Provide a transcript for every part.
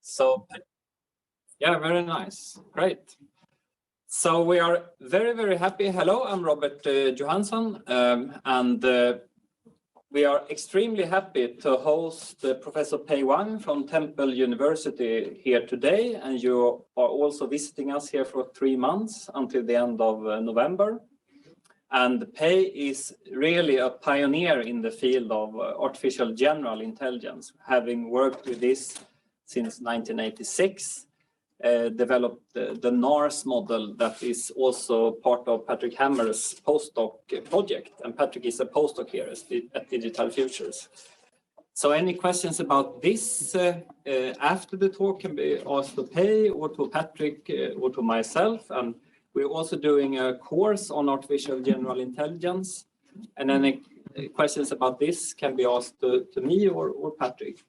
So, yeah, very nice. Great. So we are very, very happy. Hello, I'm Robert Johansson, and we are extremely happy to host Professor Pei Wang from Temple University here today. And you are also visiting us here for 3 months until the end of November. And Pei is really a pioneer in the field of artificial general intelligence, having worked with this since 1986. Developed the NARS model that is also part of Patrick Hammer's postdoc project. And Patrick is a postdoc here at Digital Futures. So any questions about this after the talk can be asked to Pei or to Patrick or to myself. And we're also doing a course on artificial general intelligence. And any questions about this can be asked to me or Patrick.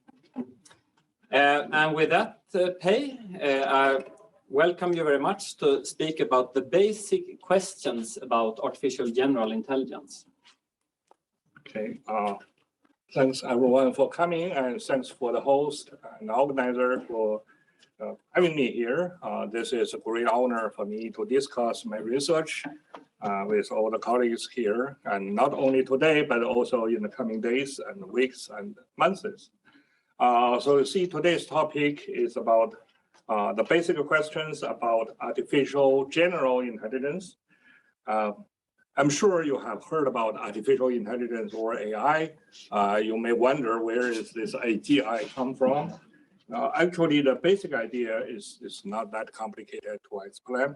And with that, Pei, I welcome you very much to speak about the basic questions about artificial general intelligence. Okay, thanks everyone for coming, and thanks for the host and organizer for having me here. This is a great honor for me to discuss my research with all the colleagues here, and not only today, but also in the coming days and weeks and months. So you see, today's topic is about the basic questions about artificial general intelligence. I'm sure you have heard about artificial intelligence or AI. You may wonder, where is this AGI come from? Actually, the basic idea is not that complicated to explain.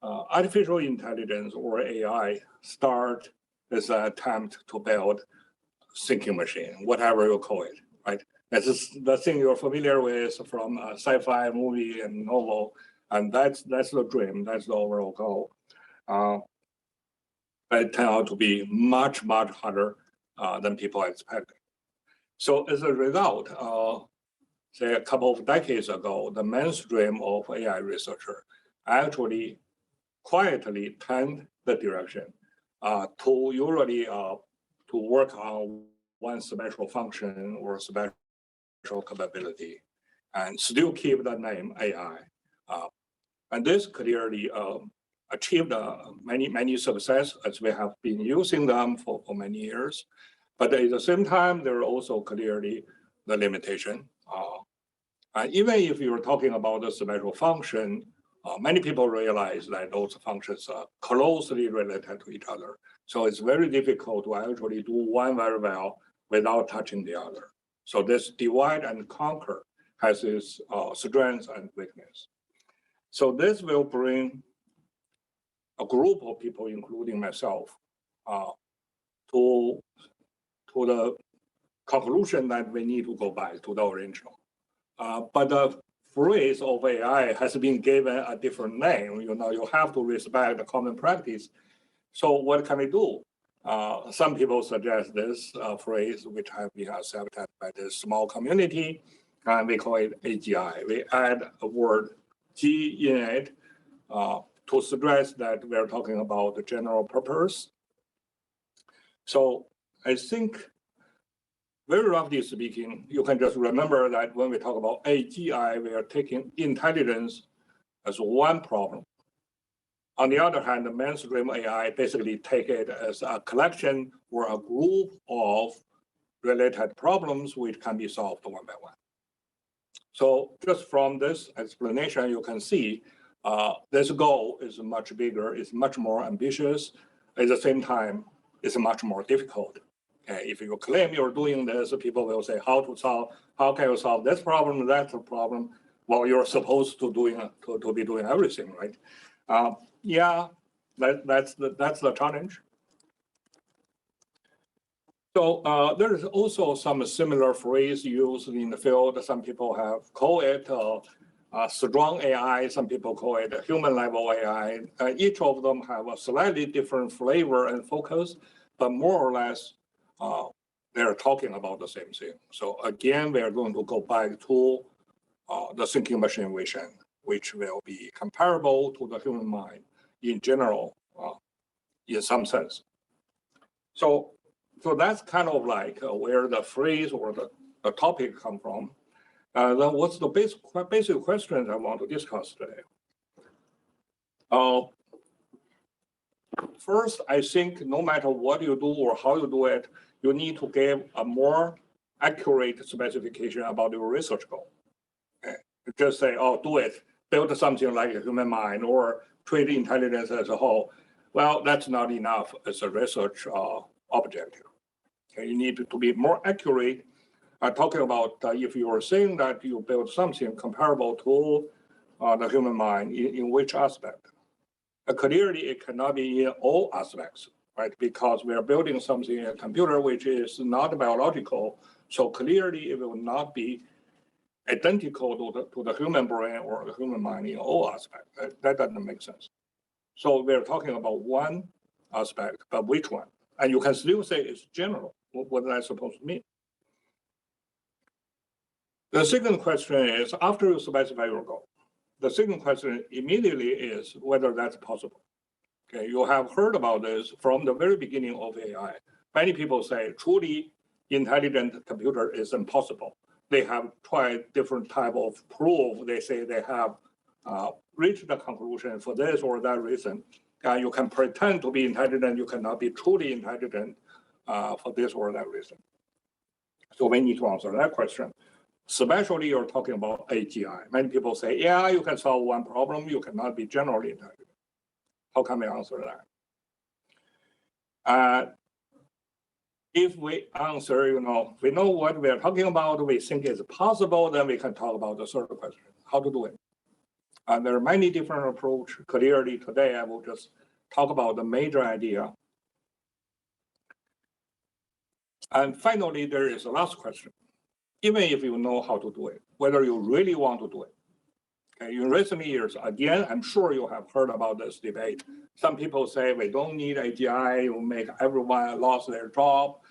Artificial intelligence or AI start as an attempt to build thinking machine, whatever you call it, right? That's the thing you're familiar with from a sci-fi movie and novel, and that's the dream, that's the overall goal. But it turned out to be much, much harder than people expected. So as a result, say a couple of decades ago, the mainstream of AI researcher actually quietly turned the direction to usually to work on one special function or special capability, and still keep the name AI. And this clearly achieved many success, as we have been using them for many years. But at the same time, there are also clearly the limitation. Even if you're talking about the special function, many people realize that those functions are closely related to each other. So it's very difficult to actually do one very well without touching the other. So this divide and conquer has its strengths and weakness. So this will bring a group of people, including myself, to the conclusion that we need to go back to the original. But the phrase of AI has been given a different name. You have to respect the common practice. So what can we do? Some people suggest this phrase, which have been accepted by this small community, and we call it AGI. We add a word G in it to suggest that we're talking about the general purpose. So I think, very roughly speaking, you can just remember that when we talk about AGI, we are taking intelligence as one problem. On the other hand, the mainstream AI basically take it as a collection or a group of related problems which can be solved one by one. So just from this explanation, you can see this goal is much bigger, it's much more ambitious. At the same time, it's much more difficult. Okay? If you claim you're doing this, people will say, how can you solve this problem, that problem? Well, you're supposed to be doing everything, right? Yeah, that's the challenge. So there is also some similar phrase used in the field. Some people have called it strong AI. Some people call it human level AI. Each of them have a slightly different flavor and focus, but more or less they're talking about the same thing. So again, we are going to go back to the thinking machine vision, which will be comparable to the human mind in general, in some sense. So that's kind of like where the phrase or the topic come from. Then what's the basic questions I want to discuss today? First, I think no matter what you do or how you do it, you need to give a more accurate specification about your research goal. Okay? Just say, oh, do it, build something like a human mind or treat intelligence as a whole. Well, that's not enough as a research objective. Okay? You need to be more accurate. Talking about if you are saying that you build something comparable to the human mind, in which aspect? Clearly, it cannot be in all aspects, right? Because we are building something in a computer which is not biological. So clearly, it will not be identical to the human brain or the human mind in all aspects. That doesn't make sense. So we're talking about one aspect, but which one? And you can still say it's general. What is that supposed to mean? The second question is, after you specify your goal, the second question immediately is whether that's possible. Okay, you have heard about this from the very beginning of AI. Many people say truly intelligent computer is impossible. They have tried different type of proof. They say they have reached the conclusion for this or that reason. You can pretend to be intelligent, you cannot be truly intelligent for this or that reason. So we need to answer that question. Especially you're talking about AGI. Many people say, yeah, you can solve one problem, you cannot be generally intelligent. How can we answer that? If we answer, we know what we are talking about, we think is possible, then we can talk about the third question, how to do it. And there are many different approaches. Clearly today, I will just talk about the major idea. And finally, there is a last question. Even if you know how to do it, whether you really want to do it. Okay, in recent years, again, I'm sure you have heard about this debate. Some people say we don't need AGI, it will make everyone lose their job.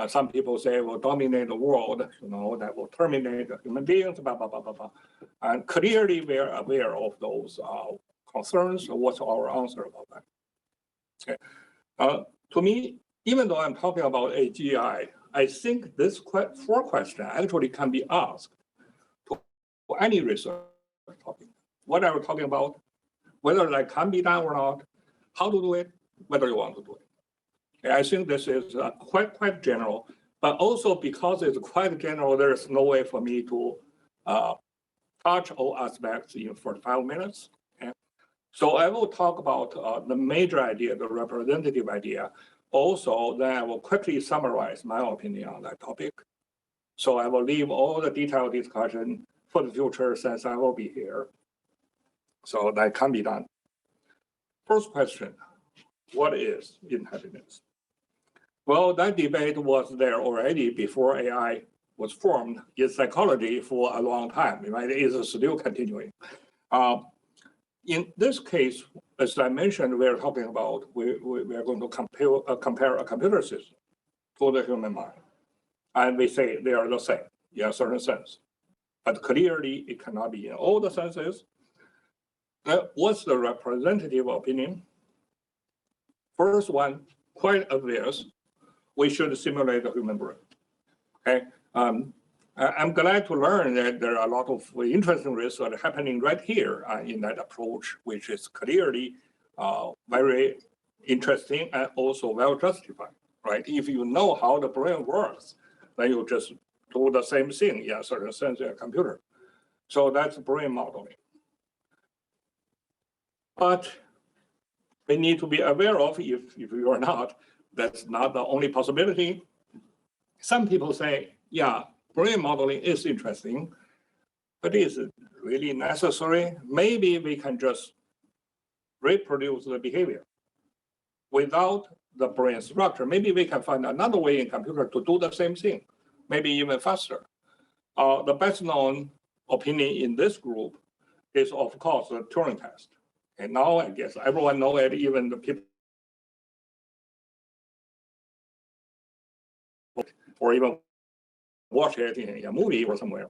Some people say it will dominate the world, that will terminate the human beings, blah, blah, blah, blah, blah. And clearly we are aware of those concerns. So what's our answer about that? Okay. To me, even though I'm talking about AGI, I think this four question actually can be asked to any research topic. What are we talking about? Whether that can be done or not, how to do it, whether you want to do it. Okay, I think this is quite general, but also because it's quite general, there's no way for me to touch all aspects in 45 minutes. Okay? So I will talk about the major idea, the representative idea. Also, then I will quickly summarize my opinion on that topic. So I will leave all the detailed discussion for the future since I will be here. So that can be done. First question, what is intelligence? Well, that debate was there already before AI was formed in psychology for a long time. Right? It is still continuing. In this case, as I mentioned, we're talking about, we are going to compare a computer system to the human mind. And we say they are the same in a certain sense. But clearly, it cannot be in all the senses. What's the representative opinion? First one, quite obvious, we should simulate the human brain. Okay. I'm glad to learn that there are a lot of interesting research happening right here in that approach, which is clearly very interesting and also well justified, right? If you know how the brain works, then you just do the same thing in a certain sense in a computer. So that's brain modeling. But we need to be aware of, if you are not, that's not the only possibility. Some people say, yeah, brain modeling is interesting, but is it really necessary? Maybe we can just reproduce the behavior without the brain structure. Maybe we can find another way in computer to do the same thing, maybe even faster. The best known opinion in this group is, of course, the Turing test. And now I guess everyone knows it, even the people or even watch it in a movie or somewhere.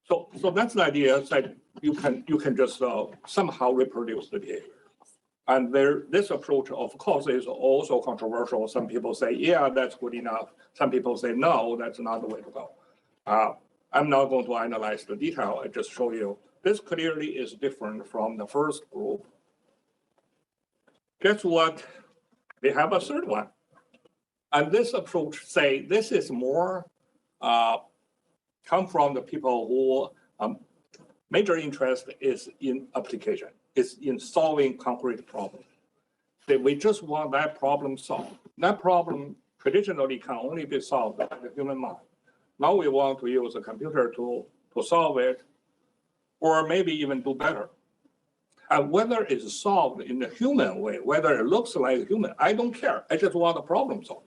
So that's the idea that you can just somehow reproduce the behavior. And this approach, of course, is also controversial. Some people say, yeah, that's good enough. Some people say, no, that's not the way to go. I'm not going to analyze the detail. I just show you this clearly is different from the first group. Guess what? We have a third one. And this approach say this is more come from the people who major interest is in application, is in solving concrete problems. We just want that problem solved. That problem traditionally can only be solved by the human mind. Now we want to use a computer to solve it, or maybe even do better. And whether it's solved in a human way, whether it looks like a human, I don't care. I just want the problem solved.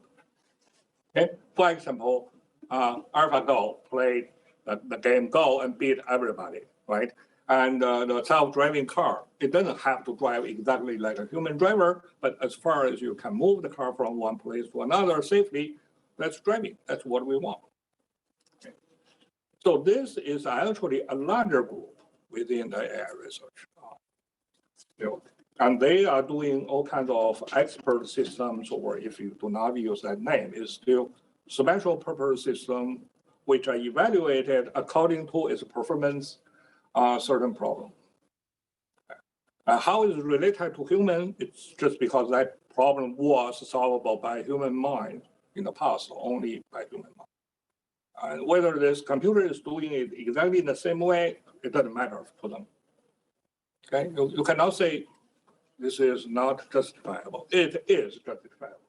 Okay? For example, AlphaGo played the game Go and beat everybody, right? And the self-driving car, it doesn't have to drive exactly like a human driver, but as far as you can move the car from one place to another safely, that's driving. That's what we want. Okay. So this is actually a larger group within the AI research. And they are doing all kinds of expert systems, or if you do not use that name, it's still special purpose system, which are evaluated according to its performance certain problem. How is it related to human? It's just because that problem was solvable by human mind in the past, only by human mind. And whether this computer is doing it exactly in the same way, it doesn't matter to them. Okay, you cannot say this is not justifiable. It is justifiable,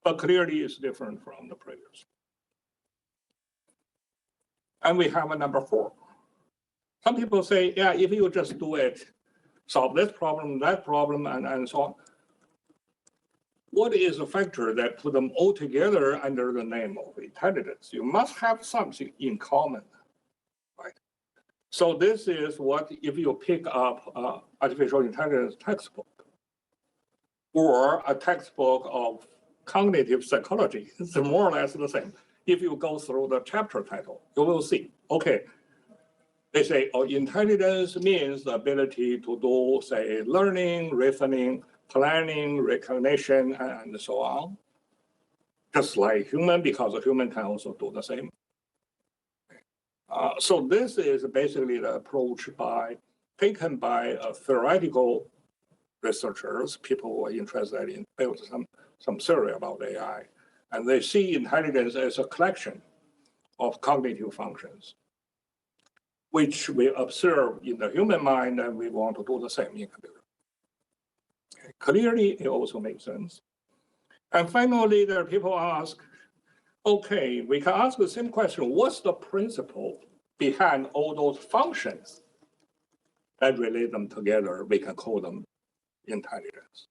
but clearly it's different from the previous. And we have a number 4. Some people say, yeah, if you just do it, solve this problem, that problem, and so on. What is a factor that put them all together under the name of intelligence? You must have something in common, right? So this is what, if you pick up artificial intelligence textbook or a textbook of cognitive psychology, it's more or less the same. If you go through the chapter title, you will see, okay, they say, oh, intelligence means the ability to do, say, learning, reasoning, planning, recognition, and so on. Just like human, because a human can also do the same. So this is basically the approach taken by theoretical researchers, people who are interested in building some theory about AI. And they see intelligence as a collection of cognitive functions, which we observe in the human mind, and we want to do the same in computer. Okay. Clearly, it also makes sense. And finally, there are people ask, okay, we can ask the same question, what's the principle behind all those functions that relate them together? We can call them intelligence.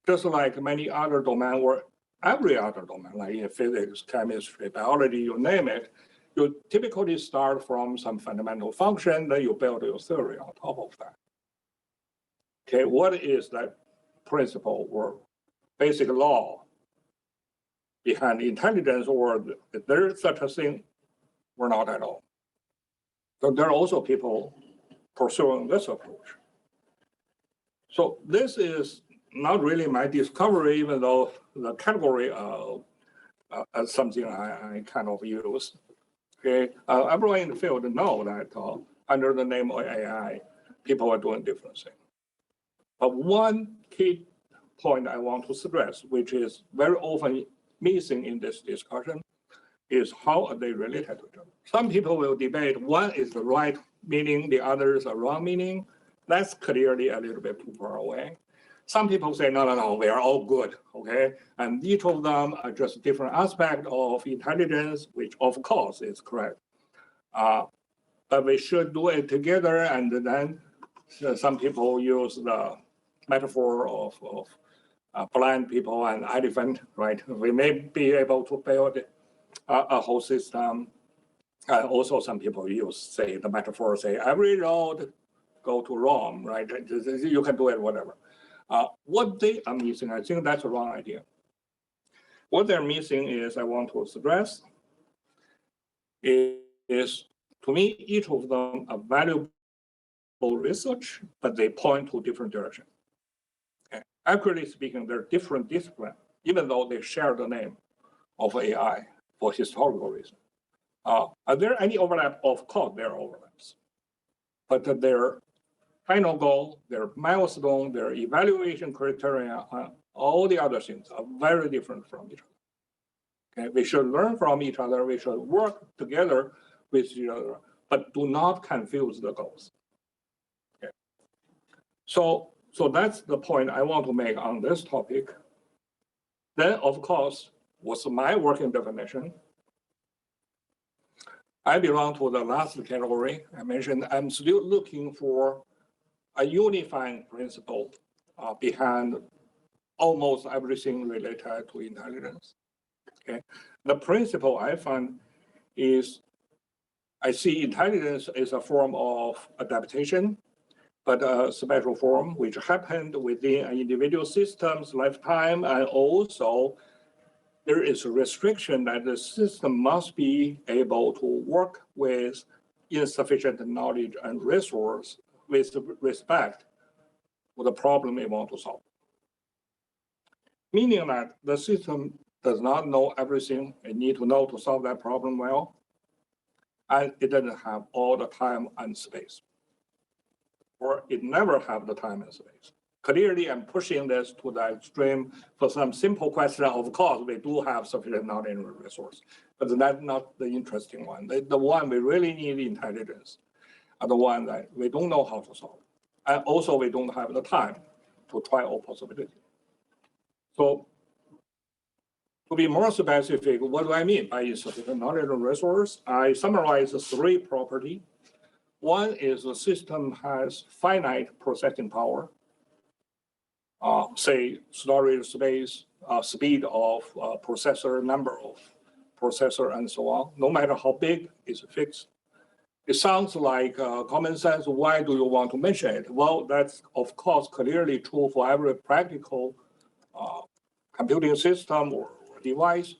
Just like many other domains, or every other domain, like in physics, chemistry, biology, you name it, you typically start from some fundamental function, then you build your theory on top of that. Okay, what is that principle or basic law behind intelligence, or is there such a thing or not at all? So there are also people pursuing this approach. So this is not really my discovery, even though the category is something I kind of use. Okay, everyone in the field know that under the name of AI, people are doing different things. But one key point I want to stress, which is very often missing in this discussion, is how are they related to each other. Some people will debate one is the right meaning, the other is a wrong meaning. That's clearly a little bit too far away. Some people say, no, we are all good, okay? And each of them are just different aspect of intelligence, which of course is correct. But we should do it together, and then some people use the metaphor of blind people and elephant, right? We may be able to build a whole system. Also, some people use, say, the metaphor, say, every road go to Rome, right? You can do it, whatever. What they are missing, I think that's a wrong idea. What they're missing is, I want to stress, is to me, each of them are valuable research, but they point to different directions. Okay. Accurately speaking, they're different disciplines, even though they share the name of AI for historical reasons. Are there any overlap? Of course, there are overlaps. But their final goal, their milestone, their evaluation criteria, all the other things are very different from each other. Okay, we should learn from each other. We should work together with each other, but do not confuse the goals. Okay. So that's the point I want to make on this topic. Then, of course, what's my working definition? I belong to the last category. I mentioned I'm still looking for a unifying principle behind almost everything related to intelligence. Okay, the principle I find is I see intelligence as a form of adaptation, but a special form which happened within an individual system's lifetime, and also there is a restriction that the system must be able to work with insufficient knowledge and resource with respect to the problem it wants to solve. Meaning that the system does not know everything it needs to know to solve that problem well, and it doesn't have all the time and space, or it never have the time and space. Clearly, I'm pushing this to the extreme for some simple question. Of course, we do have sufficient knowledge and resource, but that's not the interesting one. The one we really need intelligence are the one that we don't know how to solve. And also, we don't have the time to try all possibilities. So to be more specific, what do I mean by insufficient knowledge and resource? I summarize 3 properties. One is the system has finite processing power, say storage space, speed of processor, number of processor, and so on. No matter how big, it's fixed. It sounds like common sense. Why do you want to mention it? Well, that's of course clearly true for every practical computing system or device.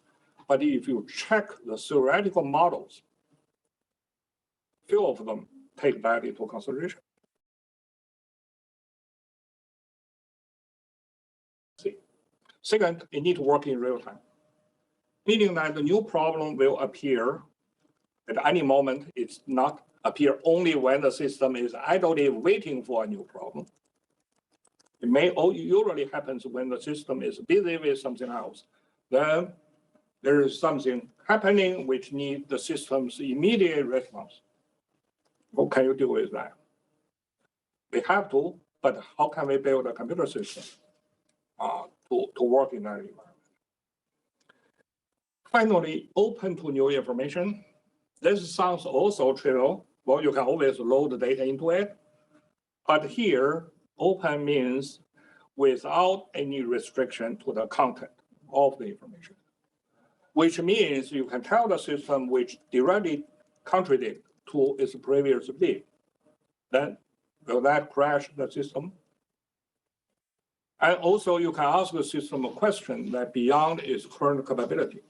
But if you check the theoretical models, few of them take that into consideration. Second, it needs to work in real time, meaning that the new problem will appear at any moment. It's not appear only when the system is idly waiting for a new problem. It may usually happens when the system is busy with something else. Then there is something happening which needs the system's immediate response. What can you do with that? We have to, but how can we build a computer system to work in that environment? Finally, open to new information. This sounds also trivial. Well, you can always load the data into it. But here, open means without any restriction to the content of the information, which means you can tell the system which directly contradicts to its previous belief. Then will that crash the system? And also you can ask the system a question that beyond its current capability.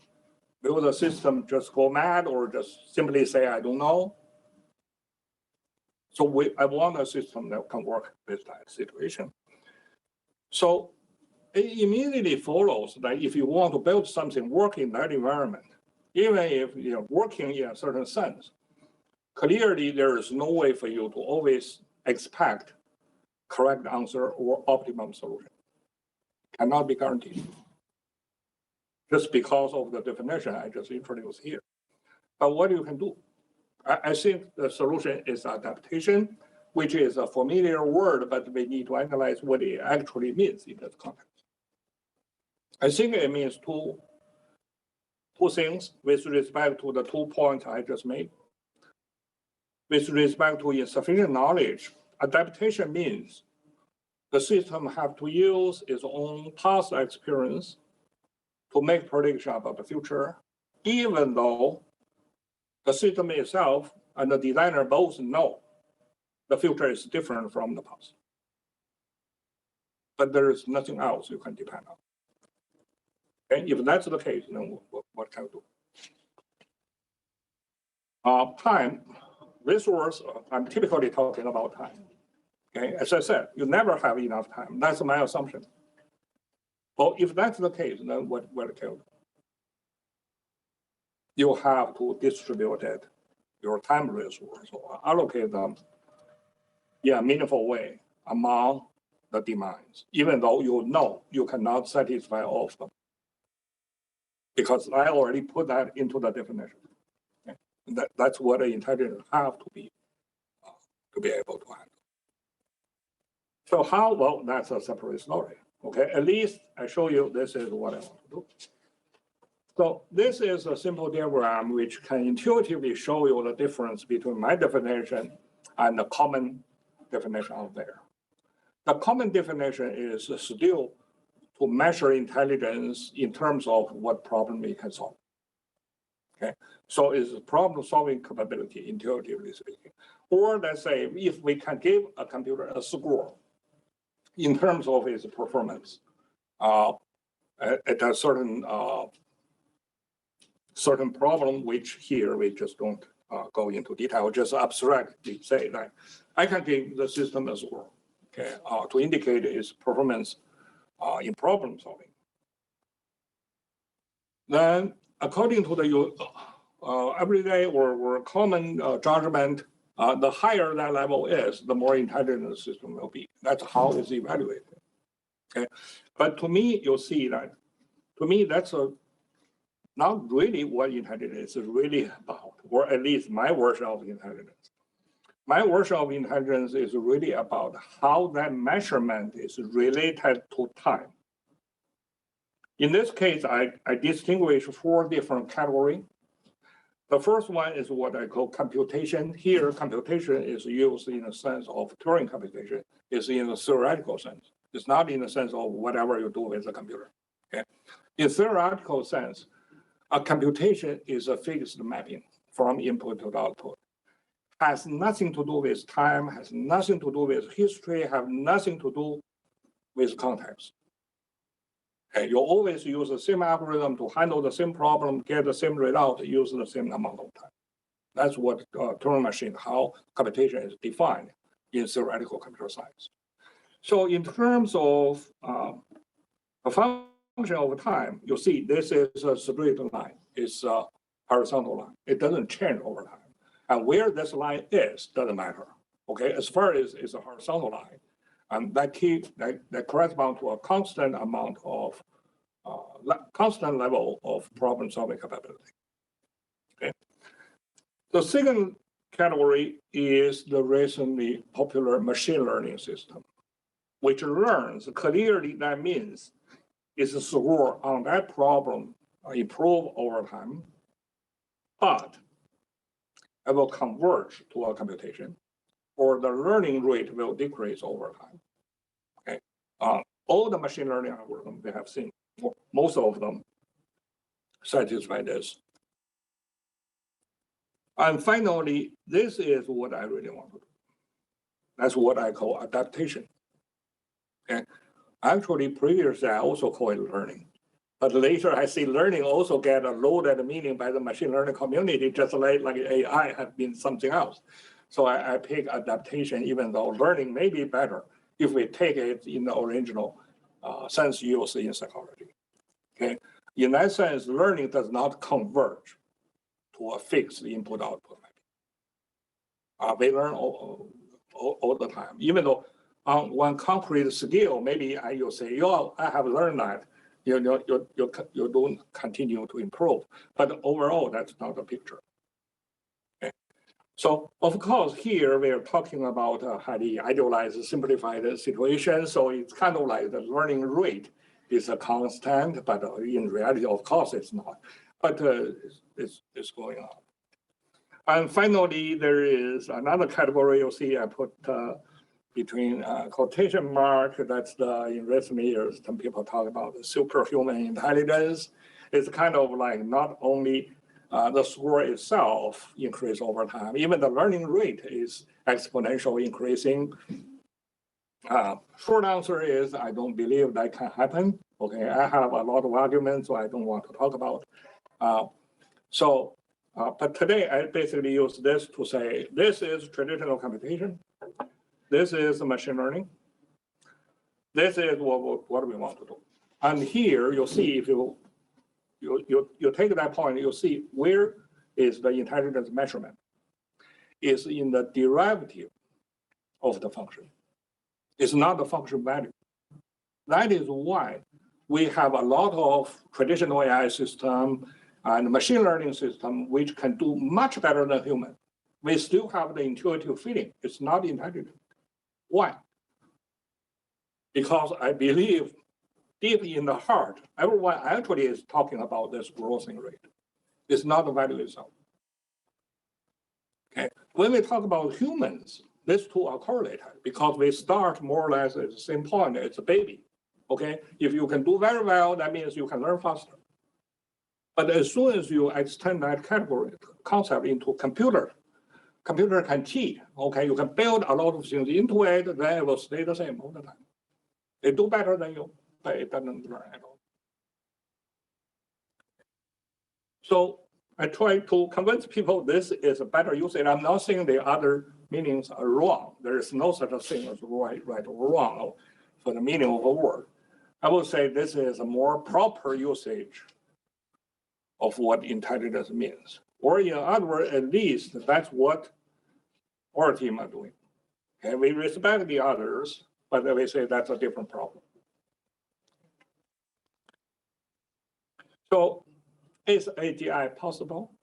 Will the system just go mad or just simply say, I don't know? So I want a system that can work with that situation. So it immediately follows that if you want to build something working in that environment, even if you're working in a certain sense, clearly there is no way for you to always expect correct answer or optimum solution. Cannot be guaranteed. Just because of the definition I just introduced here. But what you can do? I think the solution is adaptation, which is a familiar word, but we need to analyze what it actually means in this context. I think it means two things with respect to the 2 points I just made. With respect to insufficient knowledge, adaptation means the system have to use its own past experience to make prediction about the future, even though the system itself and the designer both know the future is different from the past. But there is nothing else you can depend on. Okay? If that's the case, then what can you do? Time, resource, I'm typically talking about time. Okay? As I said, you never have enough time. That's my assumption. Well, if that's the case, then what can you do? you have to distribute it, your time resource, or allocate them in a meaningful way among the demands, even though you know you cannot satisfy all of them. Because I already put that into the definition. Okay? That's what an intelligence have to be able to handle. So how? Well, that's a separate story. Okay, at least I show you this is what I want to do. So this is a simple diagram which can intuitively show you the difference between my definition and the common definition out there. The common definition is still to measure intelligence in terms of what problem we can solve. Okay, so it's problem-solving capability, intuitively speaking. Or let's say if we can give a computer a score in terms of its performance at a certain problem, which here we just don't go into detail, just abstractly say that I can give the system a score, okay, to indicate its performance in problem solving. Then, according to the everyday or common judgment, the higher that level is, the more intelligent the system will be. That's how it's evaluated. Okay, but to me, you'll see that. To me, that's not really what intelligence is really about, or at least my version of intelligence. My version of intelligence is really about how that measurement is related to time. In this case, I distinguish 4 different categories. The first one is what I call computation. Here, computation is used in the sense of Turing computation. It's in a theoretical sense. It's not in the sense of whatever you do with a computer. Okay? In theoretical sense, a computation is a fixed mapping from input to output. Has nothing to do with time, has nothing to do with history, have nothing to do with context. Okay, you always use the same algorithm to handle the same problem, get the same result, use the same amount of time. That's what Turing machine, how computation is defined in theoretical computer science. So in terms of a function of time, you see this is a straight line. It's a horizontal line. It doesn't change over time. And where this line is doesn't matter. Okay, as far as it's a horizontal line, and that corresponds to a constant amount of constant level of problem solving capability. Okay. The second category is the recently popular machine learning system, which learns clearly. That means its score on that problem improve over time, but it will converge to a computation, or the learning rate will decrease over time. Okay, all the machine learning algorithms we have seen, most of them satisfy this. And finally, this is what I really want to do. That's what I call adaptation. Okay, actually, previously I also call it learning. But later I see learning also get a loaded meaning by the machine learning community, just like AI have been something else. So I pick adaptation, even though learning may be better if we take it in the original sense used in psychology. Okay, in that sense, learning does not converge to a fixed input-output. We learn all the time, even though on one concrete skill, maybe you say, "Yo, I have learned that." You don't continue to improve, but overall, that's not the picture. Okay. So of course, here we are talking about a highly idealized, simplified situation. So it's kind of like the learning rate is a constant, but in reality, of course, it's not. But it's going on. And finally, there is another category you'll see I put between quotation mark. That's in recent years, some people talk about the superhuman intelligence. It's kind of like not only the score itself increase over time, even the learning rate is exponentially increasing. Short answer is I don't believe that can happen. Okay, I have a lot of arguments, so I don't want to talk about. But today I basically use this to say this is traditional computation. This is machine learning. This is what we want to do. And here you'll see if you you take that point, you see where is the intelligence measurement. It's in the derivative of the function. It's not the function value. That is why we have a lot of traditional AI system and machine learning system which can do much better than human. We still have the intuitive feeling. It's not intelligent. Why? Because I believe deep in the heart, everyone actually is talking about this growth rate. It's not the value itself. Okay. When we talk about humans, these two are correlated because we start more or less at the same point. It's a baby. Okay. If you can do very well, that means you can learn faster. But as soon as you extend that category concept into computer can cheat. Okay. You can build a lot of things into it, then it will stay the same all the time. They do better than you, but it doesn't learn at all. So I try to convince people this is a better usage. I'm not saying the other meanings are wrong. There is no such a thing as right or wrong for the meaning of a word. I would say this is a more proper usage of what intelligence means. Or in other words, at least that's what our team are doing. Okay, we respect the others, but we say that's a different problem. So is AGI possible?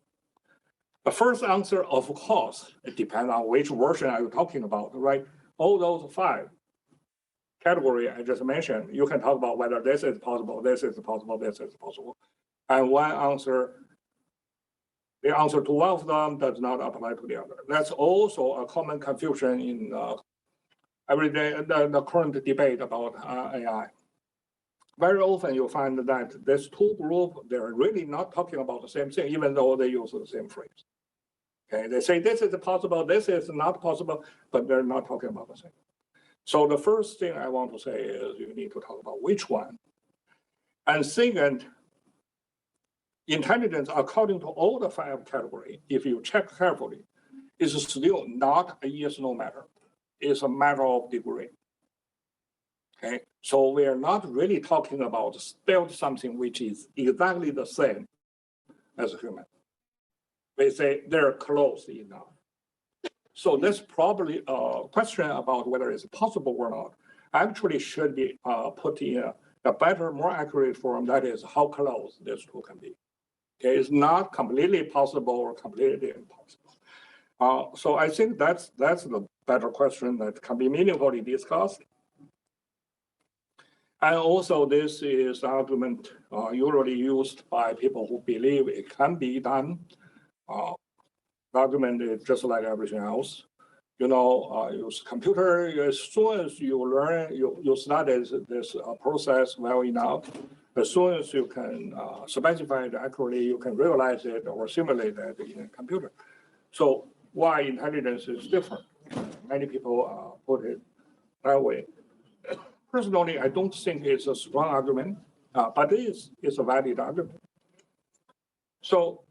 The first answer, of course, it depends on which version are you talking about, right? All those 5 categories I just mentioned, you can talk about whether this is possible, this is possible, this is possible. And one answer, the answer to one of them does not apply to the other. That's also a common confusion in every day, the current debate about AI. Very often you find that these 2 groups, they're really not talking about the same thing, even though they use the same phrase. Okay, they say this is possible, this is not possible, but they're not talking about the same. So the first thing I want to say is you need to talk about which one. And second, intelligence, according to all the 5 categories, if you check carefully, is still not a yes/no matter. It's a matter of degree. Okay, so we are not really talking about build something which is exactly the same as a human. We say they're close enough. So this probably a question about whether it's possible or not actually should be put in a better, more accurate form. That is how close these 2 can be. Okay, it's not completely possible or completely impossible. So I think that's the better question that can be meaningfully discussed. And also, this is argument usually used by people who believe it can be done. The argument is just like everything else. You know, use computer, as soon as you learn, you study this process well enough, as soon as you can specify it accurately, you can realize it or simulate it in a computer. So why intelligence is different? Many people put it that way. Personally, I don't think it's a strong argument, but it's a valid argument. So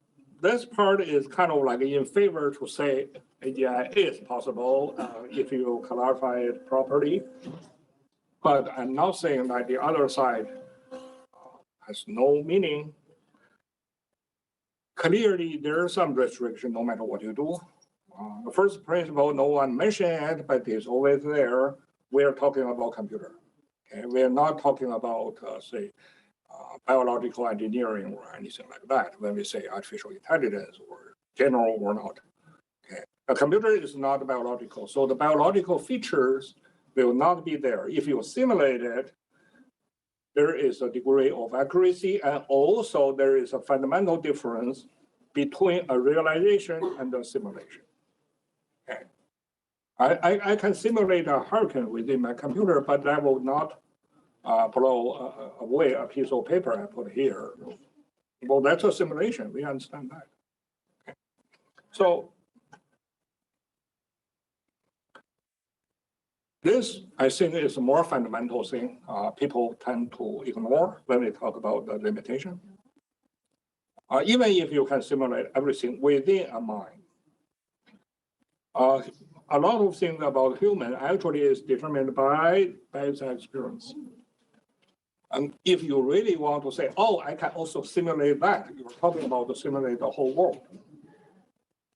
this part is kind of like in favor to say AGI is possible if you clarify it properly. But I'm not saying that the other side has no meaning. Clearly, there is some restriction no matter what you do. The first principle, no one mentioned it, but it's always there. We're talking about computer. Okay? We're not talking about, say, biological engineering or anything like that when we say artificial intelligence or general or not. Okay. A computer is not biological, so the biological features will not be there. If you simulate it, there is a degree of accuracy, and also there is a fundamental difference between a realization and a simulation. Okay. I can simulate a hurricane within my computer, but that will not blow away a piece of paper I put here. Well, that's a simulation. We understand that. Okay. So this, I think, is a more fundamental thing people tend to ignore when we talk about the limitation. Even if you can simulate everything within a mind, a lot of things about human actually is determined by its experience. And if you really want to say, oh, I can also simulate that, you're talking about to simulate the whole world.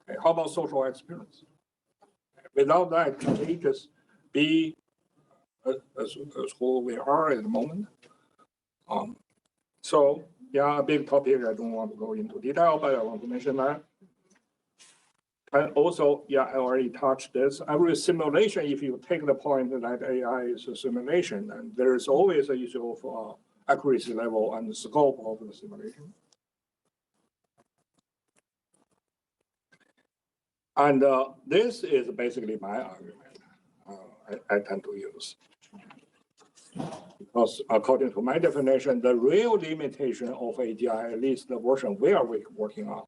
Okay, how about social experience? Without that, can we just be as who we are at the moment? So yeah, a big topic. I don't want to go into detail, but I want to mention that. And also, yeah, I already touched this. Every simulation, if you take the point that AI is a simulation, and there is always an issue of accuracy level and the scope of the simulation. And this is basically my argument I tend to use. Because according to my definition, the real limitation of AGI, at least the version we are working on,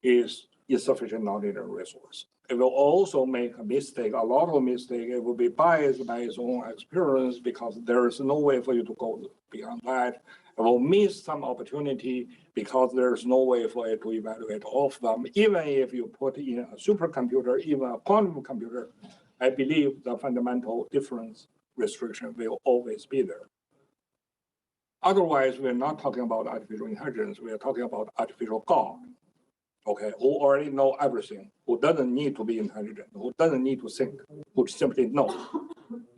is insufficient knowledge and resource. It will also make a mistake, a lot of mistake. It will be biased by its own experience because there is no way for you to go beyond that. It will miss some opportunity because there's no way for it to evaluate all of them. Even if you put in a supercomputer, even a quantum computer, I believe the fundamental difference restriction will always be there. Otherwise, we're not talking about artificial intelligence. We are talking about artificial God, okay, who already know everything, who doesn't need to be intelligent, who doesn't need to think, who simply know.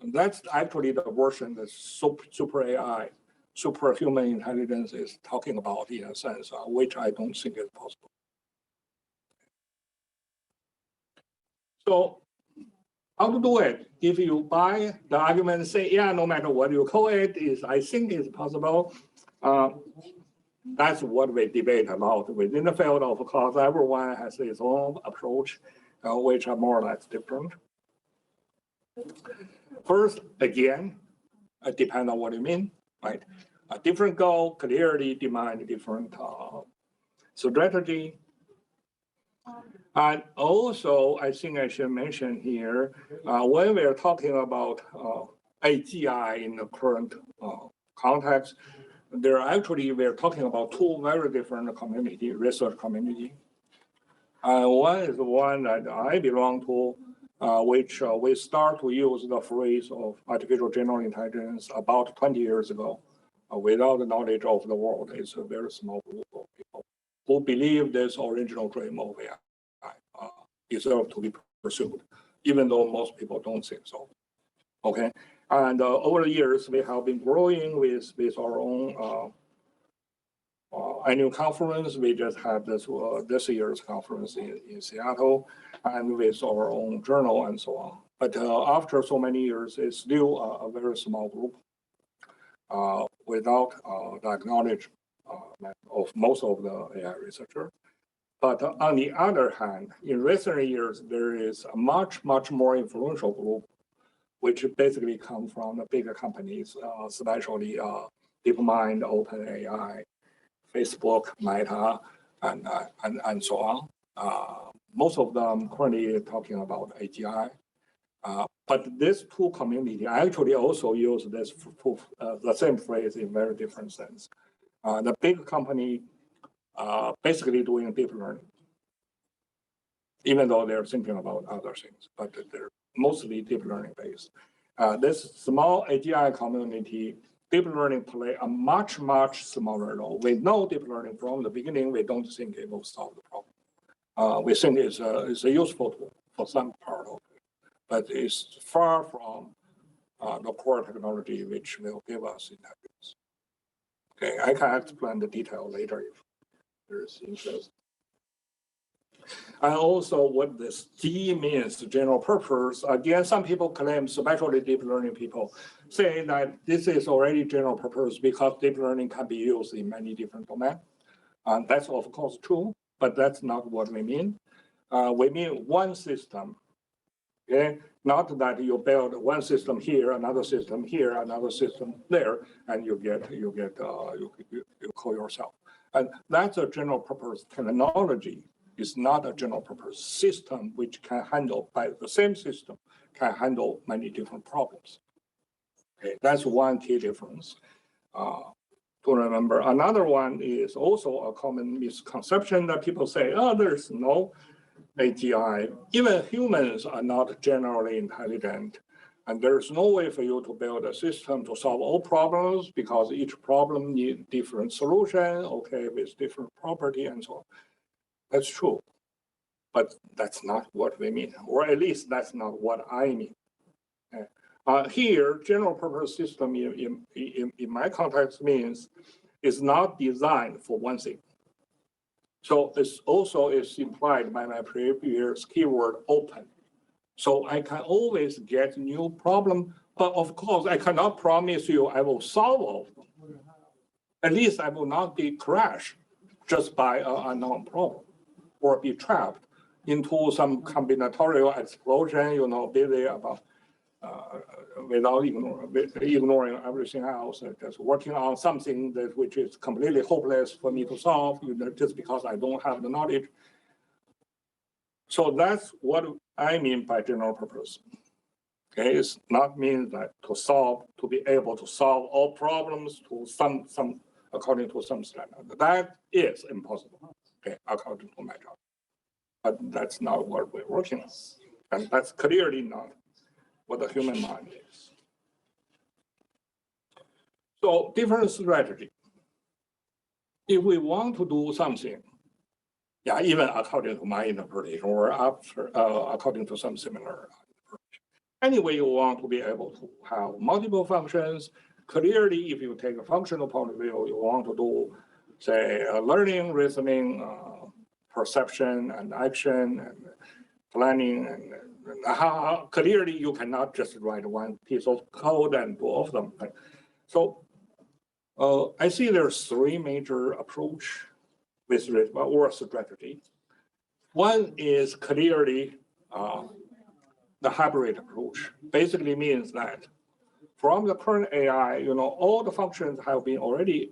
And that's actually the version that super AI, superhuman intelligence is talking about in a sense, which I don't think is possible. So how to do it? If you buy the argument and say, yeah, no matter what you call it, I think it's possible. That's what we debate about within the field. Of course, everyone has its own approach, which are more or less different. First, again, it depends on what you mean, right? A different goal clearly demand different strategy. And also, I think I should mention here, when we are talking about AGI in the current context, we're talking about two very different community, research community. One is the one that I belong to, which we start to use the phrase of artificial general intelligence about 20 years ago. Without the knowledge of the world, it's a very small group of people who believe this original dream of AI deserve to be pursued, even though most people don't think so. Okay, and over the years we have been growing with our own annual conference. We just had this year's conference in Seattle, and with our own journal and so on. But after so many years, it's still a very small group without the acknowledgement of most of the AI researchers. But on the other hand, in recent years, there is a much more influential group, which basically come from the bigger companies, especially DeepMind, OpenAI, Facebook, Meta, and so on. Most of them currently talking about AGI. But these two communities actually also use this the same phrase in very different sense. The big company basically doing deep learning, even though they're thinking about other things, but they're mostly deep learning based. This small AGI community, deep learning play a much smaller role. We know deep learning from the beginning. We don't think it will solve the problem. We think it's a useful tool for some part of it, but it's far from the core technology which will give us intelligence. Okay, I can explain the detail later if there's interest. And also what this G means, general purpose. Again, some people claim, especially deep learning people, say that this is already general purpose because deep learning can be used in many different domains. And that's of course true, but that's not what we mean. We mean one system, okay? Not that you build one system here, another system here, another system there, and you call yourself. And that's a general purpose technology. Is not a general purpose system which can handle, by the same system, can handle many different problems. Okay, that's one key difference to remember. Another one is also a common misconception that people say, oh, there's no AGI. Even humans are not generally intelligent. And there's no way for you to build a system to solve all problems because each problem needs different solution, okay, with different property and so on. That's true, but that's not what we mean, or at least that's not what I mean. Here, general purpose system in my context means it's not designed for one thing. So it's also is implied by my previous keyword open. So I can always get new problem, but of course I cannot promise you I will solve all of them. At least I will not be crashed just by an unknown problem or be trapped into some combinatorial explosion, busy about without ignoring everything else, just working on something that which is completely hopeless for me to solve, just because I don't have the knowledge. So that's what I mean by general purpose. Okay, it's not mean that to be able to solve all problems to some according to some standard. That is impossible. Okay, according to my job. But that's not what we're working on. And that's clearly not what the human mind is. So different strategy. If we want to do something, even according to my interpretation or according to some similar interpretation. Anyway, you want to be able to have multiple functions. Clearly, if you take a functional point of view, you want to do, say, learning, reasoning, perception, and action, and planning, and how clearly you cannot just write one piece of code and do all of them. So I see there's three major approach with or strategy. One is clearly the hybrid approach. Basically means that from the current AI, all the functions have been already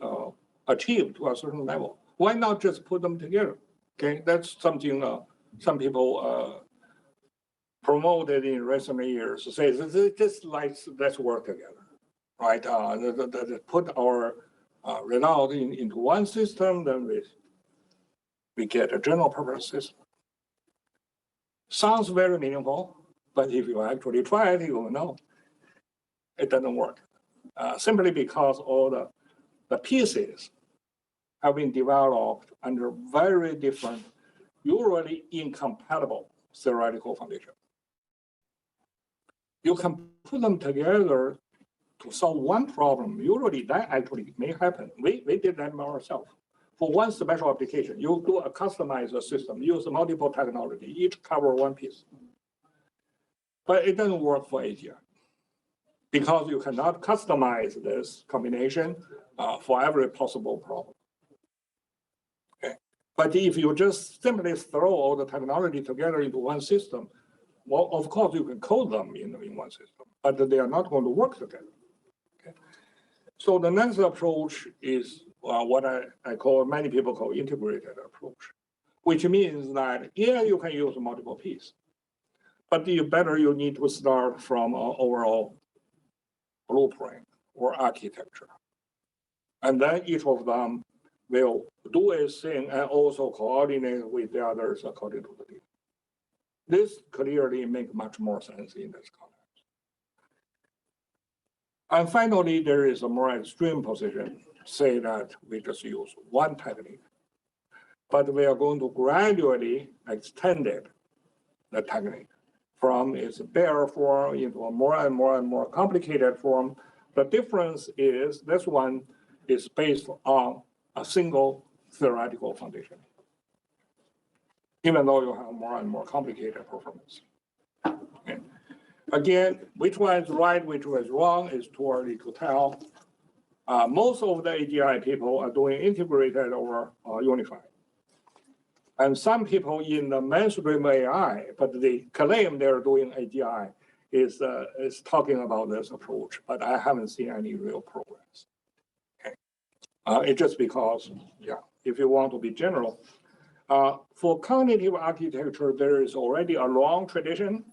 achieved to a certain level. Why not just put them together? Okay, that's something some people promoted in recent years. Say just let's work together, right? Put our result into one system, then we get a general purpose system. Sounds very meaningful, but if you actually try it, you will know it doesn't work. Simply because all the pieces have been developed under very different, usually incompatible theoretical foundation. You can put them together to solve one problem. Usually that actually may happen. We did that ourselves. For one special application, you do a customized system, use multiple technology, each cover one piece. But it doesn't work for AGI because you cannot customize this combination for every possible problem. Okay. But if you just simply throw all the technology together into one system, well, of course you can code them in one system, but they are not going to work together. Okay. So the next approach is what I call, many people call integrated approach, which means that, you can use multiple pieces, but you need to start from an overall blueprint or architecture. And then each of them will do a thing and also coordinate with the others according to the data. This clearly makes much more sense in this context. And finally, there is a more extreme position, say that we just use one technique, but we are going to gradually extend the technique from its bare form into a more and more complicated form. The difference is this one is based on a single theoretical foundation, even though you have more and more complicated performance. Okay. Again, which one is right, which one is wrong is too early to tell. Most of the AGI people are doing integrated or unifying. And some people in the mainstream AI, but they claim they're doing AGI, is talking about this approach, but I haven't seen any real progress. Okay. It's just because, if you want to be general, for cognitive architecture, there is already a long tradition.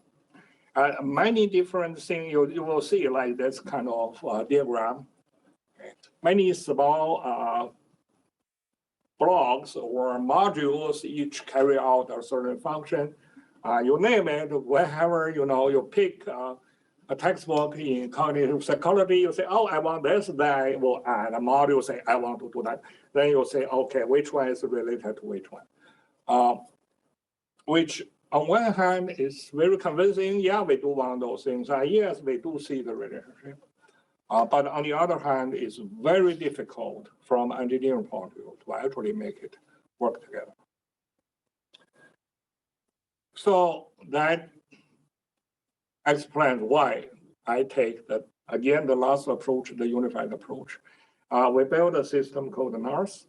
Many different things you will see like this kind of diagram. Okay. Many small blocks or modules each carry out a certain function. You name it, wherever you pick a textbook in cognitive psychology, you say, oh, I want this, then I will add a module, say, I want to do that. Then you'll say, okay, which one is related to which one? Which on one hand is very convincing. Yeah, we do one of those things. Yes, we do see the relationship. But on the other hand, it's very difficult from engineering point of view to actually make it work together. So that explains why I take the, again, the last approach, the unified approach. We built a system called NARS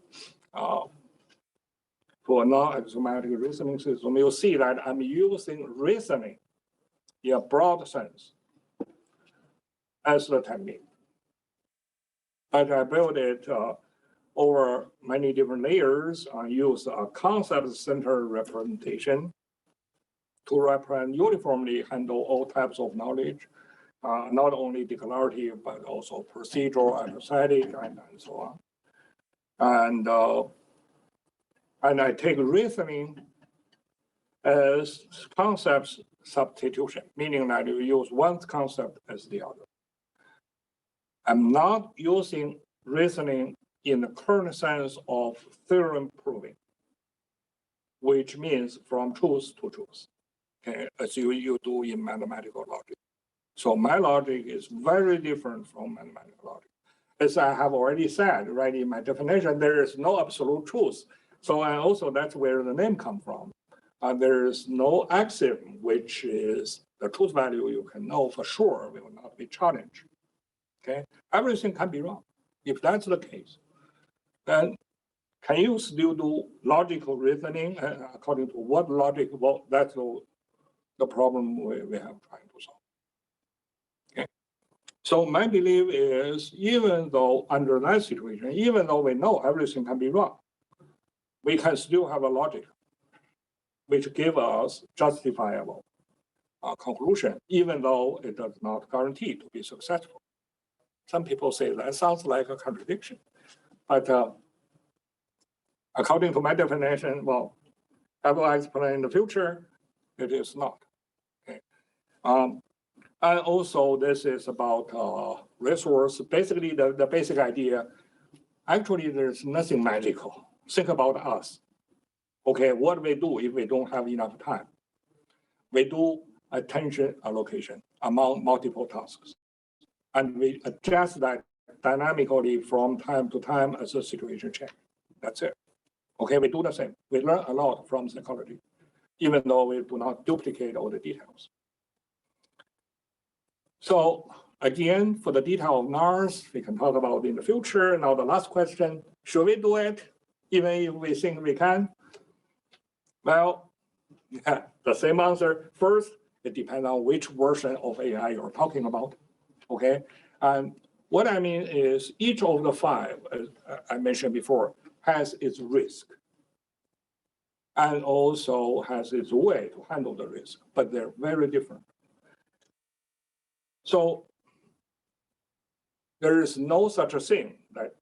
for a non-axiomatic reasoning system. You'll see that I'm using reasoning in a broad sense as the technique. But I built it over many different layers. I use a concept-centered representation to represent uniformly handle all types of knowledge, not only declarative, but also procedural and aesthetic, and so on. And I take reasoning as concepts substitution, meaning that you use one concept as the other. I'm not using reasoning in the current sense of theorem proving, which means from truth to truth, okay, as you do in mathematical logic. So my logic is very different from mathematical logic. As I have already said, right, in my definition, there is no absolute truth. So and also that's where the name comes from. There is no axiom, which is the truth value you can know for sure will not be challenged. Okay, everything can be wrong. If that's the case, then can you still do logical reasoning according to what logic? Well, that's the problem we have trying to solve. Okay, so my belief is even though under that situation, even though we know everything can be wrong, we can still have a logic which give us justifiable conclusion, even though it does not guarantee to be successful. Some people say that sounds like a contradiction, but according to my definition, well, I will explain in the future, it is not. Okay. And also this is about resource. Basically, the basic idea, actually there's nothing magical. Think about us. Okay, what we do if we don't have enough time? We do attention allocation among multiple tasks. And we adjust that dynamically from time to time as the situation changes. That's it. Okay, we do the same. We learn a lot from psychology, even though we do not duplicate all the details. So again, for the detail of NARS, we can talk about in the future. Now the last question, should we do it, even if we think we can? Well, yeah, the same answer. First, it depends on which version of AI you're talking about. Okay, and what I mean is each of the five, as I mentioned before, has its risk and also has its way to handle the risk, but they're very different. So there is no such a thing that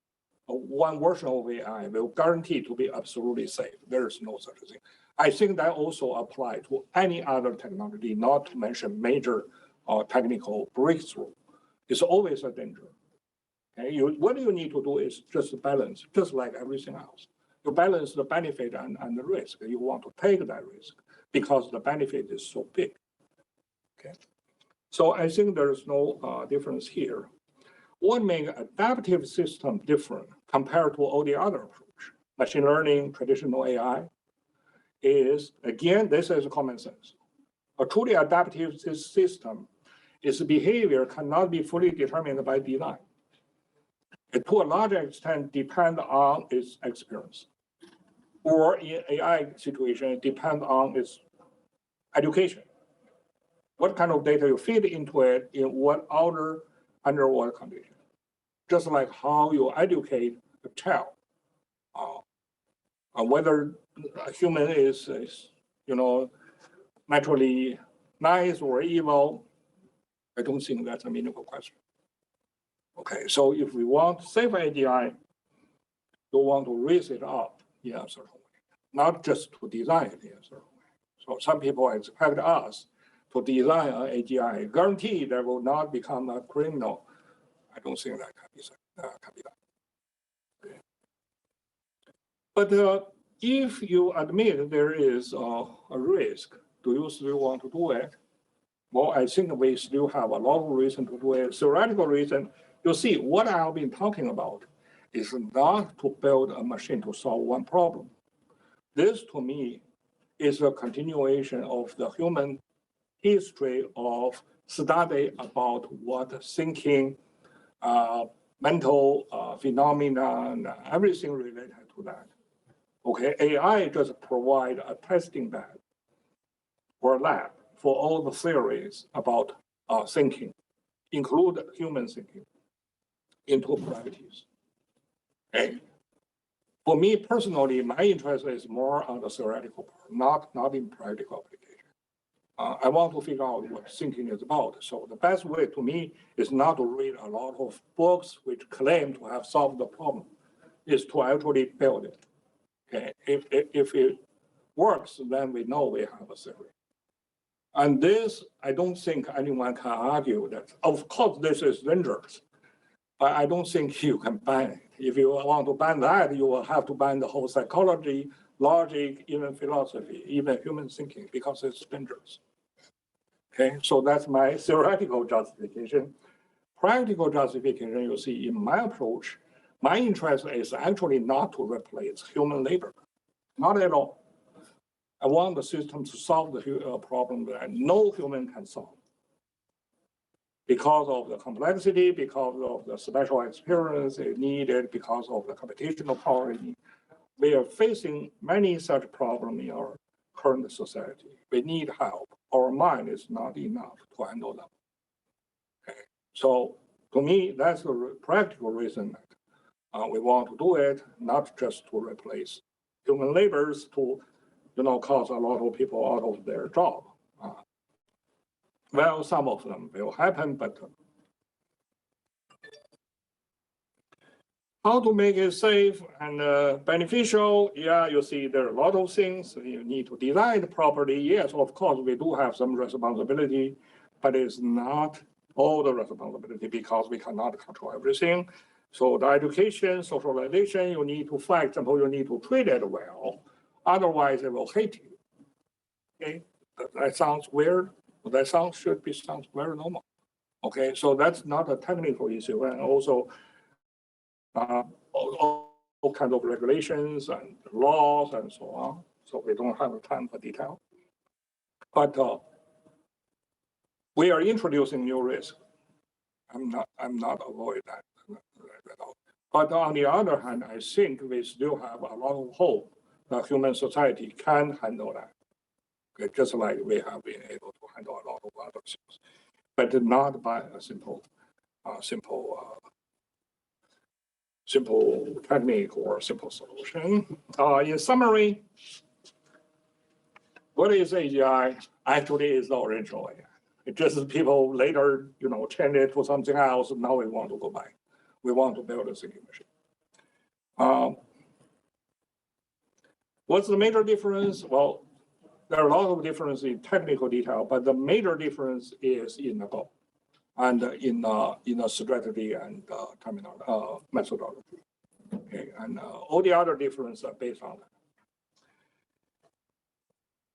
one version of AI will guarantee to be absolutely safe. There is no such a thing. I think that also applies to any other technology, not to mention major technical breakthrough. It's always a danger. Okay? What you need to do is just balance, just like everything else. You balance the benefit and the risk. You want to take that risk because the benefit is so big. Okay, so I think there is no difference here. What makes adaptive system different compared to all the other approach, machine learning, traditional AI, is again, this is common sense. A truly adaptive system, its behavior cannot be fully determined by design. It to a large extent depends on its experience. Or in AI situation, it depends on its education. What kind of data you feed into it in what order, under what condition. Just like how you educate a child. Whether a human is naturally nice or evil, I don't think that's a meaningful question. Okay, so if we want safe AGI, you want to raise it up in a certain way, not just to design it in a certain way. So some people expect us to design an AGI, guarantee that will not become a criminal. I don't think that can be done. Okay. But if you admit there is a risk, do you still want to do it? Well, I think we still have a lot of reason to do it. Theoretical reason, you see, what I've been talking about is not to build a machine to solve one problem. This, to me, is a continuation of the human history of study about what thinking, mental phenomena, and everything related to that. Okay, AI just provide a testing bed or lab for all the theories about thinking, include human thinking, into practice. Okay. For me personally, my interest is more on the theoretical part, not in practical application. I want to figure out what thinking is about. So the best way to me is not to read a lot of books which claim to have solved the problem, is to actually build it. Okay, if it works, then we know we have a theory. And this, I don't think anyone can argue that, of course, this is dangerous, but I don't think you can ban it. If you want to ban that, you will have to ban the whole psychology, logic, even philosophy, even human thinking, because it's dangerous. Okay, so that's my theoretical justification. Practical justification, you see, in my approach, my interest is actually not to replace human labor, not at all. I want the system to solve the problem that no human can solve because of the complexity, because of the special experience it needed, because of the computational power it needs. We are facing many such problems in our current society. We need help. Our mind is not enough to handle them. Okay. So to me, that's the practical reason that we want to do it, not just to replace human labors to cause a lot of people out of their job. Well, some of them will happen, but how to make it safe and beneficial? Yeah, you see, there are a lot of things you need to design it properly. Yes, of course, we do have some responsibility, but it's not all the responsibility because we cannot control everything. So the education, socialization, you need to, for example, you need to treat it well. Otherwise, it will hate you. Okay, that sounds weird. That sounds very normal. Okay, so that's not a technical issue, and also all kinds of regulations and laws and so on. So we don't have time for detail, but we are introducing new risks. I'm not avoid that at all. But on the other hand, I think we still have a lot of hope that human society can handle that. Okay, just like we have been able to handle a lot of other things, but not by a simple technique or simple solution. In summary, what is AGI? Actually, is the original AI. It just people later, change it to something else. Now we want to go back. We want to build a thinking machine. What's the major difference? Well, there are a lot of differences in technical detail, but the major difference is in the goal and in the strategy and methodology. Okay, and all the other differences are based on that.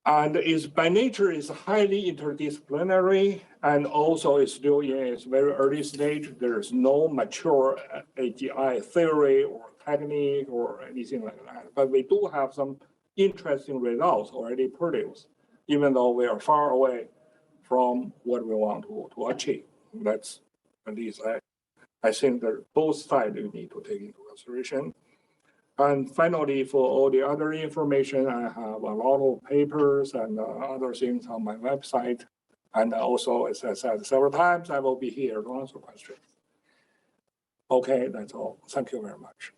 And is by nature is highly interdisciplinary, and also is still in its very early stage. There is no mature AGI theory or technique or anything like that. But we do have some interesting results already produced, even though we are far away from what we want to achieve. That's at least I think that both sides you need to take into consideration. And finally, for all the other information, I have a lot of papers and other things on my website. And also, as I said several times, I will be here to answer questions. Okay, that's all. Thank you very much.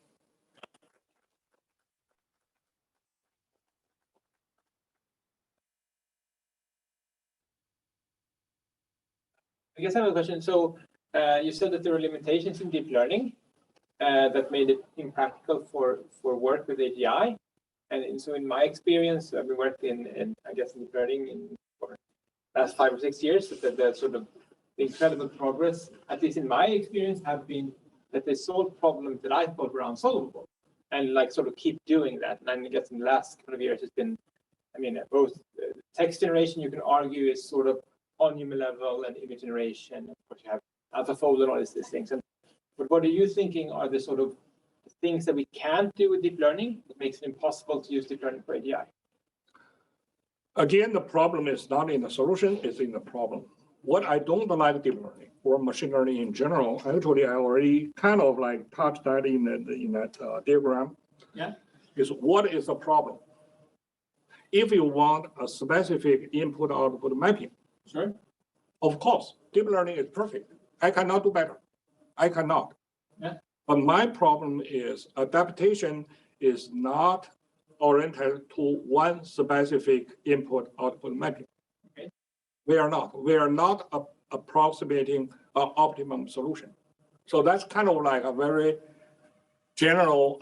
I guess I have a question. So you said that there were limitations in deep learning that made it impractical for work with AGI. And so in my experience, I've been working in I guess, deep learning for last 5 or 6 years, that the sort of the incredible progress, at least in my experience, have been that they solve problems that I thought were unsolvable, and like sort of keep doing that. And I guess in the last couple of years, it's been, I mean, both text generation, you can argue, is sort of on human level, and image generation. Of course, you have AlphaFold and all these things. But what are you thinking are the sort of things that we can't do with deep learning that makes it impossible to use deep learning for AGI? Again, the problem is not in the solution, it's in the problem. What I don't like deep learning or machine learning in general, actually, I already kind of like touched that in that diagram. Yeah. Is what is the problem? If you want a specific input-output mapping, Sure. of course, deep learning is perfect. I cannot do better. I cannot. Yeah. But my problem is adaptation is not oriented to one specific input-output mapping. Okay. We are not approximating an optimum solution. So that's kind of like a very general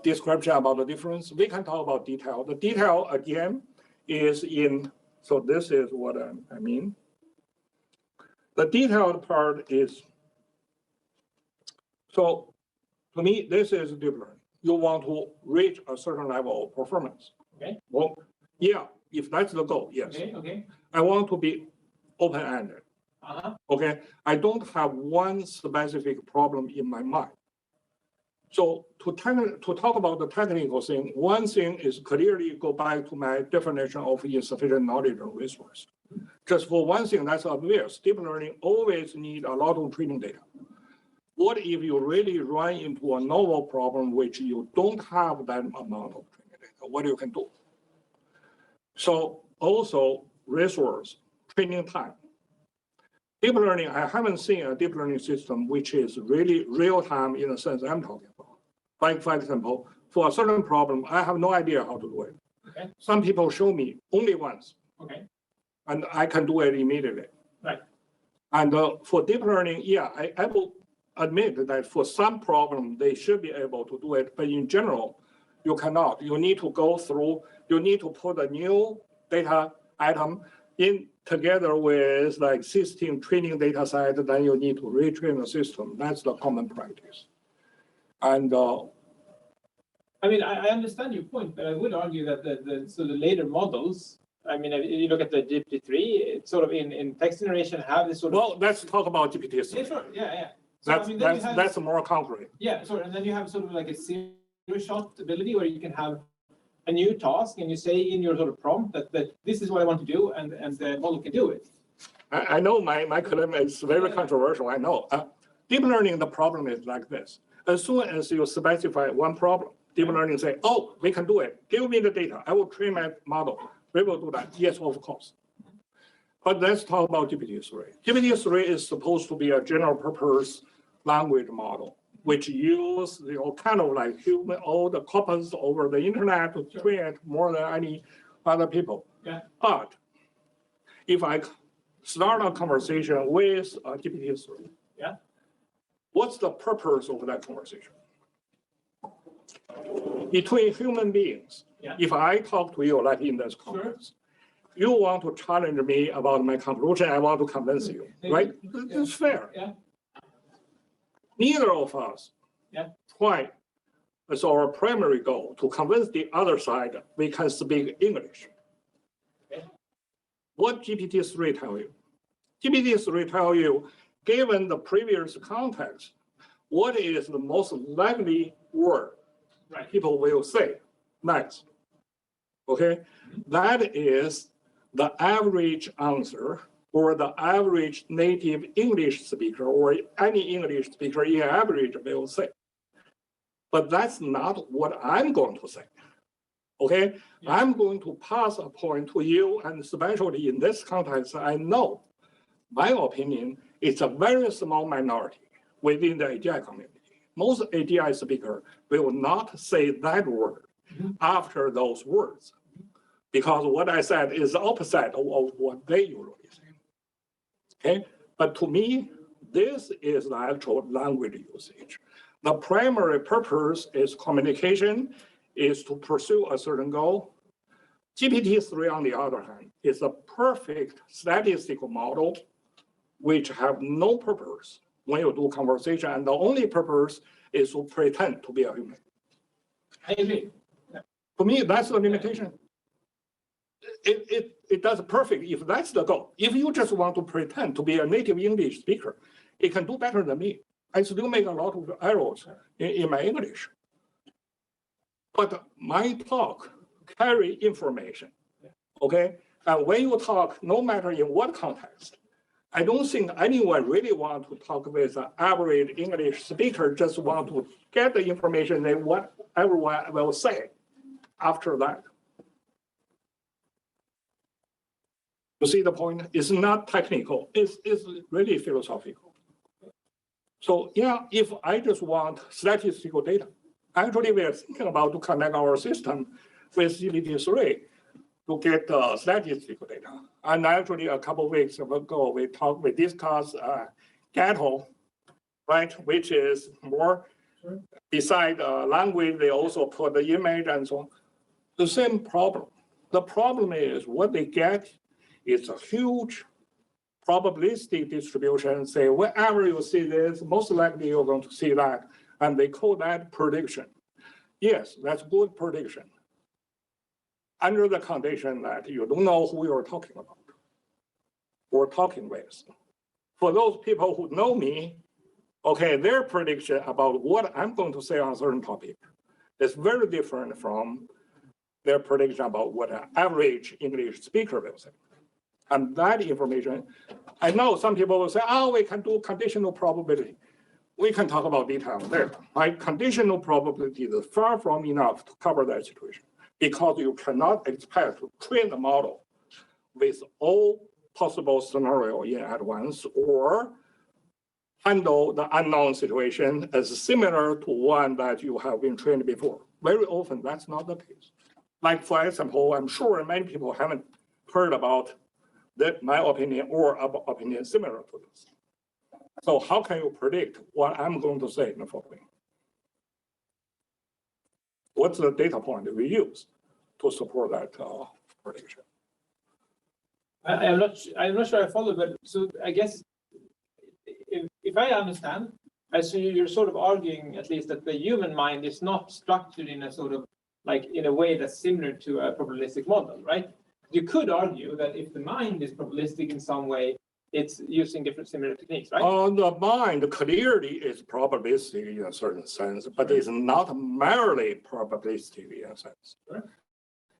description about the difference. We can talk about detail. The detail, again, is in, so this is what I mean. The detailed part is, so to me, this is deep learning. You want to reach a certain level of performance. Okay. Well, yeah, if that's the goal, yes. Okay. I want to be open-ended. Uh-huh. Okay, I don't have one specific problem in my mind. So to talk about the technical thing, one thing is clearly go back to my definition of insufficient knowledge and resource. Just for one thing, that's obvious. Deep learning always need a lot of training data. What if you really run into a novel problem which you don't have that amount of training data? What you can do? So also resource, training time. Deep learning, I haven't seen a deep learning system which is really real time in the sense I'm talking about. Like for example, for a certain problem, I have no idea how to do it. Okay. Some people show me only once. Okay. And I can do it immediately. Right. And for deep learning, yeah, I will admit that for some problem, they should be able to do it, but in general, you cannot. You need to go through, you need to put a new data item in together with like existing training data set, then you need to retrain the system. That's the common practice. And I mean, I understand your point, but I would argue that the later models, I mean, if you look at the GPT-3, it's sort of in text generation have this sort of. well, let's talk about GPT-3. Yeah, sure. Yeah. So, I mean, That's more concrete. Yeah, sure. And then you have sort of like a zero-shot ability where you can have a new task and you say in your sort of prompt that this is what I want to do, and the model can do it. I know my claim is very controversial, I know. Deep learning, the problem is like this. As soon as you specify one problem, deep learning say, oh, we can do it. Give me the data. I will train my model. We will do that. Yes, of course. But let's talk about GPT-3. GPT-3 is supposed to be a general purpose language model, which use kind of like human, all the corpus over the internet to train it more than any other people. Yeah. But if I start a conversation with GPT-3, yeah, what's the purpose of that conversation? Between human beings, yeah, if I talk to you like in this conference, you want to challenge me about my conclusion, I want to convince you, right? It's fair. Yeah. Neither of us try as our primary goal to convince the other side we can speak English. Okay. What GPT-3 tell you? GPT-3 tell you, given the previous context, what is the most likely word people will say next? Okay, that is the average answer or the average native English speaker or any English speaker in average will say. But that's not what I'm going to say. Okay, I'm going to pass a point to you, and especially in this context, I know my opinion is a very small minority within the AGI community. Most AGI speakers will not say that word after those words, because what I said is the opposite of what they usually say. Okay, but to me, this is the actual language usage. The primary purpose is communication, is to pursue a certain goal. GPT-3, on the other hand, is a perfect statistical model which have no purpose when you do conversation, and the only purpose is to pretend to be a human. I agree. For me, that's the limitation. It does perfect if that's the goal. If you just want to pretend to be a native English speaker, it can do better than me. I still make a lot of errors in my English. But my talk carry information, okay? And when you talk, no matter in what context, I don't think anyone really want to talk with an average English speaker, just want to get the information and what everyone will say after that. You see the point? It's not technical, it's really philosophical. So yeah, if I just want statistical data, actually we are thinking about to connect our system with GPT-3 to get statistical data. And actually a couple of weeks ago, we discussed Gatto, right, which is more beside language, they also put the image and so on. The same problem. The problem is what they get is a huge probabilistic distribution. Say wherever you see this, most likely you're going to see that, and they call that prediction. Yes, that's good prediction, under the condition that you don't know who you're talking about or talking with. For those people who know me, okay, their prediction about what I'm going to say on a certain topic is very different from their prediction about what an average English speaker will say. And that information, I know some people will say, oh, we can do conditional probability. We can talk about detail there. Right? Conditional probability is far from enough to cover that situation, because you cannot expect to train the model with all possible scenarios in advance or handle the unknown situation as similar to one that you have been trained before. Very often, that's not the case. Like, for example, I'm sure many people haven't heard about my opinion or opinion similar to this. So how can you predict what I'm going to say in the following? What's the data point that we use to support that prediction? I'm not sure I follow, but so I guess if I understand, I see you're sort of arguing at least that the human mind is not structured in a sort of like in a way that's similar to a probabilistic model, right? You could argue that if the mind is probabilistic in some way, it's using different similar techniques, right? The mind clearly is probabilistic in a certain sense, but it's not merely probabilistic in a sense. Sure.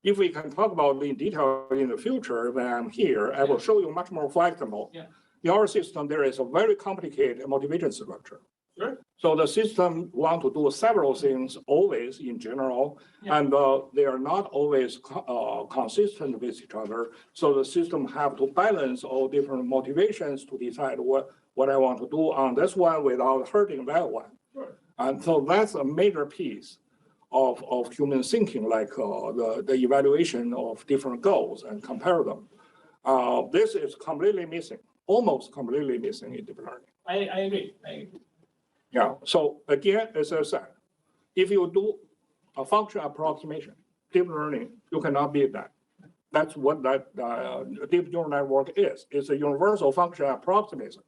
If we can talk about in detail in the future, when I'm here, I will show you much more flexible. Yeah. In our system, there is a very complicated motivation structure. Sure. So the system want to do several things always in general, and they are not always consistent with each other. So the system have to balance all different motivations to decide what I want to do on this one without hurting that one. Sure. And so that's a major piece of human thinking, like the evaluation of different goals and compare them. This is completely missing, almost completely missing in deep learning. I agree. Yeah, so again, as I said, if you do a function approximation, deep learning, you cannot beat that. That's what that deep neural network is. It's a universal function approximation,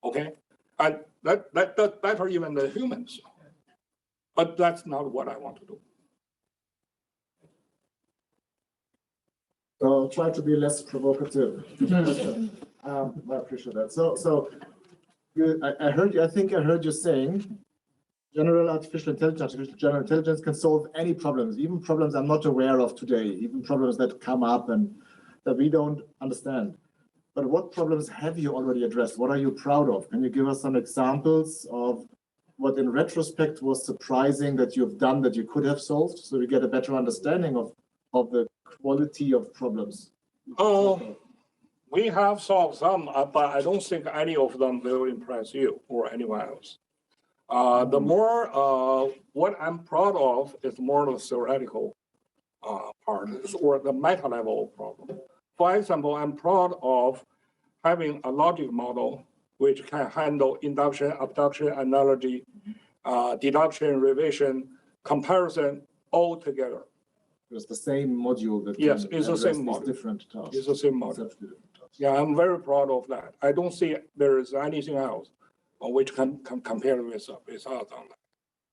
okay? And that does better even than humans. But that's not what I want to do. So I'll try to be less provocative. I appreciate that. So I heard you. I think I heard you saying, general artificial intelligence can solve any problems, even problems I'm not aware of today, even problems that come up and that we don't understand. But what problems have you already addressed? What are you proud of? Can you give us some examples of what in retrospect was surprising that you've done that you could have solved, so we get a better understanding of the quality of problems? We have solved some, but I don't think any of them will impress you or anyone else. The more, what I'm proud of is more the theoretical part, or the meta level problem. For example, I'm proud of having a logic model which can handle induction, abduction, analogy, deduction, revision, comparison all together. It's the same module that Yes, can it's the address same these module. different tasks. It's the same model. Conceptually different tasks. Yeah, I'm very proud of that. I don't see there is anything else which can compare with us on that.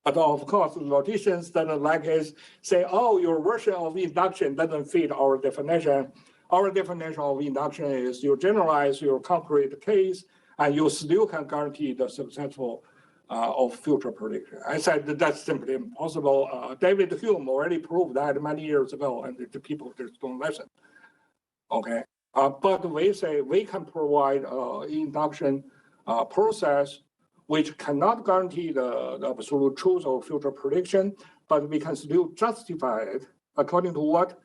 But of course, logicians doesn't like it, say, oh, your version of induction doesn't fit our definition. Our definition of induction is you generalize your concrete case and you still can guarantee the successful of future prediction. I said that that's simply impossible. David Hume already proved that many years ago, and the people just don't listen. Okay, but we say we can provide induction process which cannot guarantee the absolute truth of future prediction, but we can still justify it according to what?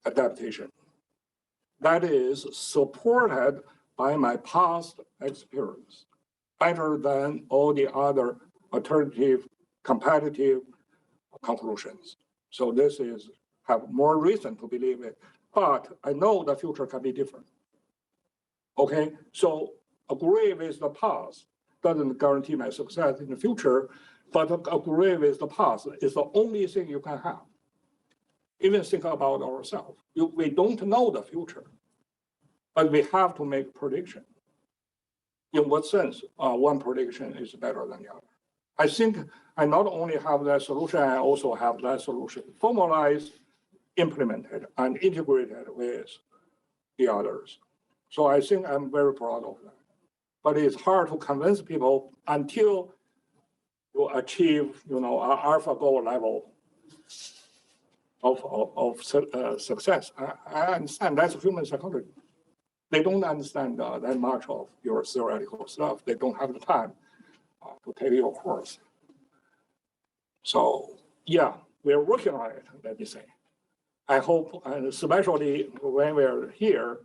Adaptation. That is supported by my past experience, better than all the other alternative competitive conclusions. So this is have more reason to believe it, but I know the future can be different. Okay, so agree with the past doesn't guarantee my success in the future, but agree with the past is the only thing you can have. Even think about ourselves. We don't know the future, but we have to make prediction. In what sense? One prediction is better than the other. I think I not only have that solution, I also have that solution formalized, implemented, and integrated with the others. So I think I'm very proud of that. But it's hard to convince people until you achieve, an AlphaGo level of success. I understand that's human psychology. They don't understand that much of your theoretical stuff. They don't have the time to take your course. So yeah, we're working on it, let me say. I hope, and especially when we're here,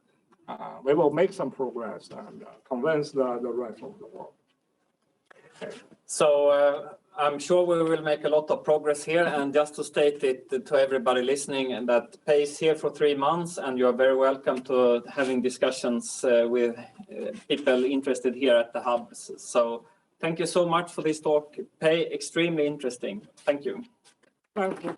we will make some progress and convince the rest of the world. Okay. So I'm sure we will make a lot of progress here. And just to state it to everybody listening, and that Pei is here for 3 months, and you are very welcome to having discussions with people interested here at the hubs. So thank you so much for this talk, Pei. Extremely interesting. Thank you. Thank you.